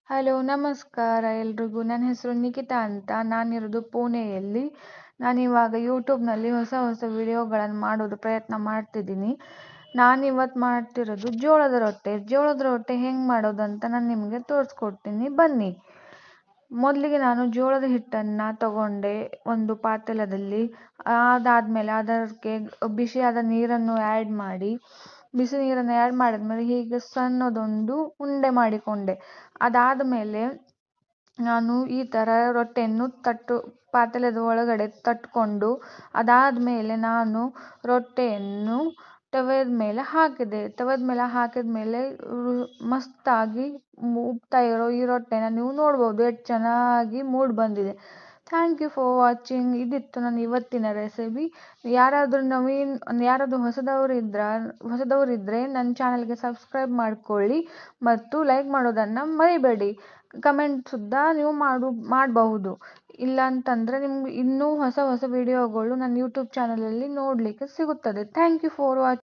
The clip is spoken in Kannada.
ಹಲೋ ನಮಸ್ಕಾರ ಎಲ್ರಿಗೂ. ನನ್ನ ಹೆಸರು ನಿಖಿತಾ ಅಂತ. ನಾನಿರೋದು ಪುಣೆಯಲ್ಲಿ. ನಾನಿವಾಗ ಯೂಟ್ಯೂಬ್ನಲ್ಲಿ ಹೊಸ ಹೊಸ ವಿಡಿಯೋಗಳನ್ನು ಮಾಡೋದು ಪ್ರಯತ್ನ ಮಾಡ್ತಿದ್ದೀನಿ. ನಾನಿವತ್ತು ಮಾಡ್ತಿರೋದು ಜೋಳದ ರೊಟ್ಟೆ ಹೆಂಗೆ ಮಾಡೋದು ಅಂತ ನಾನು ನಿಮಗೆ ತೋರಿಸ್ಕೊಡ್ತೀನಿ, ಬನ್ನಿ. ಮೊದಲಿಗೆ ನಾನು ಜೋಳದ ಹಿಟ್ಟನ್ನು ತಗೊಂಡೆ ಒಂದು ಪಾತ್ರೆಯಲ್ಲಿ. ಅದಾದಮೇಲೆ ಅದಕ್ಕೆ ಬಿಸಿಯಾದ ನೀರನ್ನು ಆ್ಯಡ್ ಮಾಡಿ, ಬಿಸಿ ನೀರನ್ನು ಆ್ಯಡ್ ಮಾಡಿದ್ಮೇಲೆ ಹೀಗೆ ಸಣ್ಣದೊಂದು ಉಂಡೆ ಮಾಡಿಕೊಂಡೆ. ಅದಾದಮೇಲೆ ನಾನು ಈ ಥರ ರೊಟ್ಟಿಯನ್ನು ಪಾತ್ರೆದ ಒಳಗಡೆ ತಟ್ಕೊಂಡು, ಅದಾದಮೇಲೆ ನಾನು ರೊಟ್ಟಿಯನ್ನು ತವದ ಮೇಲೆ ಹಾಕಿದ ಮೇಲೆ ಮಸ್ತಾಗಿ ಉಬ್ತಾ ಇರೋ ಈ ರೊಟ್ಟಿನ ನೀವು ನೋಡ್ಬೋದು ಎಷ್ಟು ಚೆನ್ನಾಗಿ ಮೂಡ್ ಬಂದಿದೆ. Thank you for watching. ಇದಿತ್ತು ನನ್ನ ಇವತ್ತಿನ ರೆಸಿಪಿ. ಯಾರಾದರೂ ಹೊಸದವರಿದ್ದರೆ ನನ್ನ ಚಾನಲ್ಗೆ ಸಬ್ಸ್ಕ್ರೈಬ್ ಮಾಡ್ಕೊಳ್ಳಿ ಮತ್ತು ಲೈಕ್ ಮಾಡೋದನ್ನು ಮರಿಬೇಡಿ. ಕಮೆಂಟ್ ಸುದ್ದ ನೀವು ಮಾಡಬಹುದು. ಇಲ್ಲ ಅಂತಂದರೆ ನಿಮ್ಗೆ ಇನ್ನೂ ಹೊಸ ಹೊಸ ವಿಡಿಯೋಗಳು ನನ್ನ ಯೂಟ್ಯೂಬ್ ಚಾನಲಲ್ಲಿ ನೋಡಲಿಕ್ಕೆ ಸಿಗುತ್ತದೆ. Thank you for watching.